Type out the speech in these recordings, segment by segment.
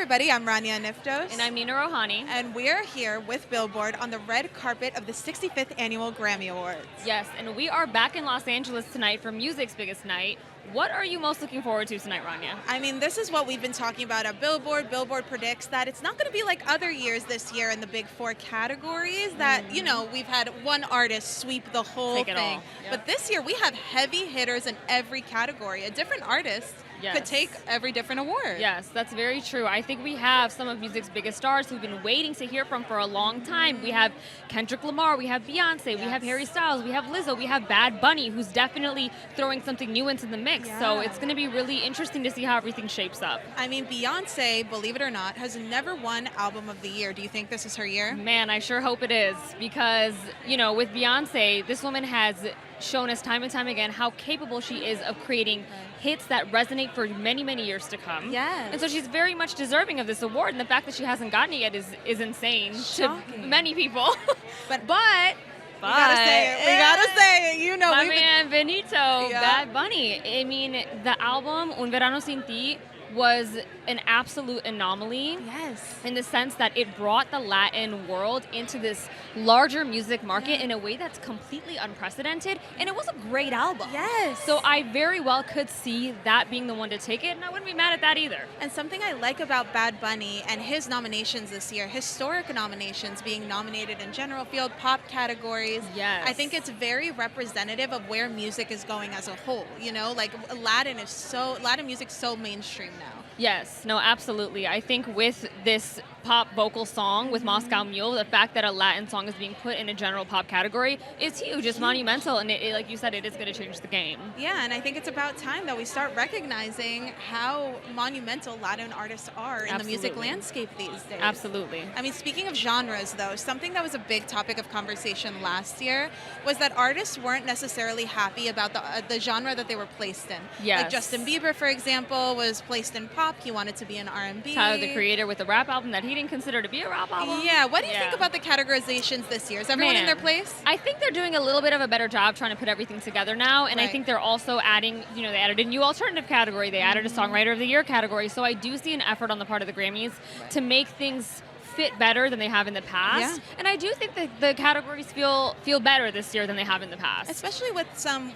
everybody. I'm Raina Aniftos. And I'm Neena Rouhani. And we're here with Billboard on the red carpet of the 65th Annual Grammy Awards. Yes, and we are back in Los Angeles tonight for music's biggest night. What are you most looking forward to tonight, Rania? I mean, this is what we've been talking about at Billboard. Billboard predicts that it's not going to be like other years this year in the big four categories that, you know, we've had one artist sweep the whole Take it thing. all. Yep. But this year we have heavy hitters in every category. A different artist could take every different award. Yes, that's very true. I think we have some of music's biggest stars who've been waiting to hear from for a long time. We have Kendrick Lamar, we have Beyonce, we have Harry Styles, we have Lizzo, we have Bad Bunny, who's definitely throwing something new into the mix. Yeah. So it's going to be really interesting to see how everything shapes up. I mean, Beyonce, believe it or not, has never won Album of the Year. Do you think this is her year? Man, I sure hope it is, because, you know, with Beyonce, this woman has shown us time and time again how capable she is of creating hits that resonate for many, many years to come. Yes. And so she's very much deserving of this award, and the fact that she hasn't gotten it yet is insane Shocking. to many people. But we gotta say it. We gotta say it. You know, my man Benito, Yeah. Bad Bunny. I mean, the album Un Verano Sin Ti was an absolute anomaly. Yes. In the sense that it brought the Latin world into this larger music market in a way that's completely unprecedented, and it was a great album. Yes. So I very well could see that being the one to take it, and I wouldn't be mad at that either. And something I like about Bad Bunny and his nominations this year, historic nominations, being nominated in general field, pop categories. Yes. I think it's very representative of where music is going as a whole. You know, like Latin music's so mainstream now. Yes, no, absolutely. I think with this pop vocal song with Moscow Mule, the fact that a Latin song is being put in a general pop category is huge. It's monumental, and it, like you said, it is going to change the game. Yeah, and I think it's about time that we start recognizing how monumental Latin artists are in the music landscape these days. Absolutely. I mean, speaking of genres, though, something that was a big topic of conversation last year was that artists weren't necessarily happy about the genre that they were placed in. Yes. Like Justin Bieber, for example, was placed in pop. He wanted to be in R&B. Tyler, the Creator, with a rap album that he didn't consider to be a rap album. Yeah. What do you think about the categorizations this year? Is everyone in their place? I think they're doing a little bit of a better job trying to put everything together now, and I think they're also adding, you know, they added a new alternative category. They added a Songwriter of the Year category. So I do see an effort on the part of the Grammys to make things fit better than they have in the past. Yeah. And I do think that the categories feel better this year than they have in the past. Especially with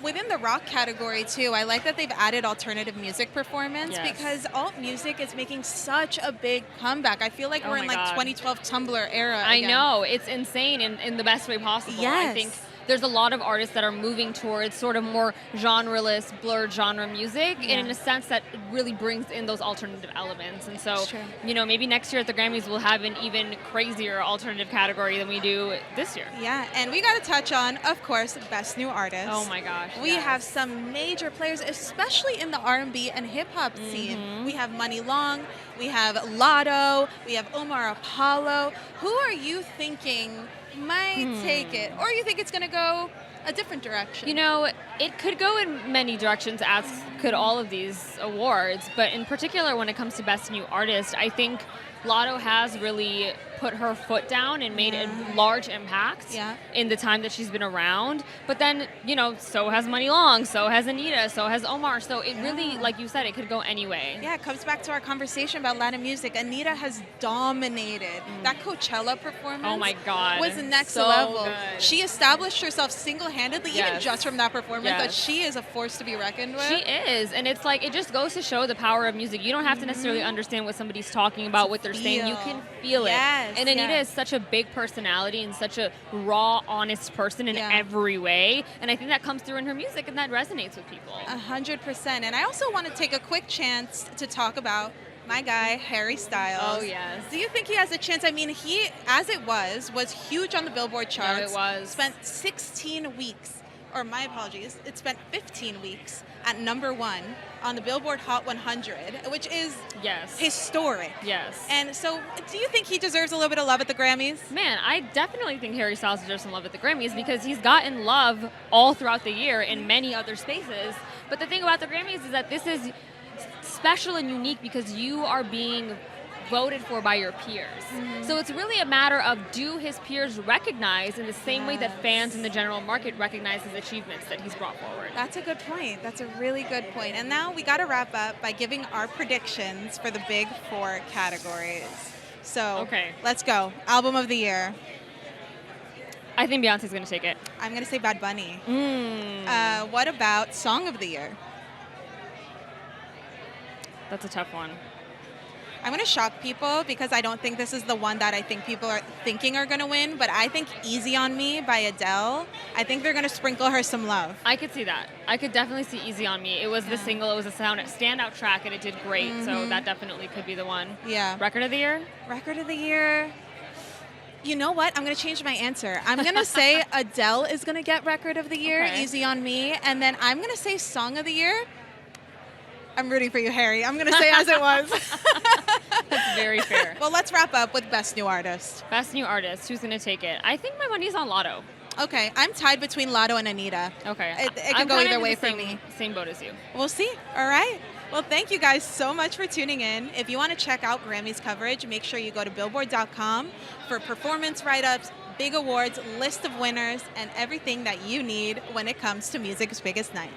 within the rock category too. I like that they've added alternative music performance because alt music is making such a big comeback. I feel like we're in like 2012 Tumblr era I again. know, it's insane in the best way possible. Yes. I think there's a lot of artists that are moving towards sort of more genreless, blurred genre music, and in a sense that it really brings in those alternative elements. And so, you know, maybe next year at the Grammys we'll have an even crazier alternative category than we do this year. Yeah, and we got to touch on, of course, Best New Artist. Oh my gosh. We have some major players, especially in the R&B and hip-hop scene. We have Money Long, we have Lotto, we have Omar Apollo. Who are you thinking might take it, or you think it's going to go a different direction? You know, it could go in many directions, as could all of these awards, but in particular when it comes to Best New Artist, I think Lotto has really put her foot down and made a large impact in the time that she's been around. But then, you know, so has Money Long, so has Anita, so has Omar. So it really, like you said, it could go any way. Yeah, it comes back to our conversation about Latin music. Anita has dominated. That Coachella performance was next level. Good. She established herself single-handedly, even just from that performance, that she is a force to be reckoned with. She is, and it's like, it just goes to show the power of music. You don't have to necessarily understand what somebody's talking about, what they're saying. You can feel it. And Anita is such a big personality and such a raw, honest person in every way. And I think that comes through in her music, and that resonates with people. 100%. And I also want to take a quick chance to talk about my guy, Harry Styles. Oh, yes. Do you think he has a chance? I mean, he, as it was huge on the Billboard charts. No, it was. Spent 16 weeks, or my apologies, it spent 15 weeks at #1 on the Billboard Hot 100, which is historic. Yes. And so, do you think he deserves a little bit of love at the Grammys? Man, I definitely think Harry Styles deserves some love at the Grammys because he's gotten love all throughout the year in many other spaces. But the thing about the Grammys is that this is special and unique because you are being voted for by your peers. So it's really a matter of, do his peers recognize in the same way that fans in the general market recognize his achievements that he's brought forward? That's a good point. That's a really good point. And now we got to wrap up by giving our predictions for the big 4 categories. So let's go. Album of the year. I think Beyonce's going to take it. I'm going to say Bad Bunny. What about Song of the Year? That's a tough one. I'm going to shock people because I don't think this is the one that I think people are thinking are going to win, but I think Easy on Me by Adele, I think they're going to sprinkle her some love. I could see that. I could definitely see Easy on Me. It was the single, it was a standout track, and it did great, so that definitely could be the one. Yeah. Record of the year? Record of the year. You know what? I'm going to change my answer. I'm going to say Adele is going to get Record of the Year, Easy on Me, and then I'm going to say Song of the Year. I'm rooting for you, Harry. I'm going to say as it was. That's very fair. Well, let's wrap up with Best New Artist. Best New Artist. Who's going to take it? I think my money's on Lotto. Okay. I'm tied between Lotto and Anita. Okay. It could go either way for me. Same boat as you. We'll see. All right. Well, thank you guys so much for tuning in. If you want to check out Grammys coverage, make sure you go to Billboard.com for performance write-ups, big awards, list of winners, and everything that you need when it comes to music's biggest night.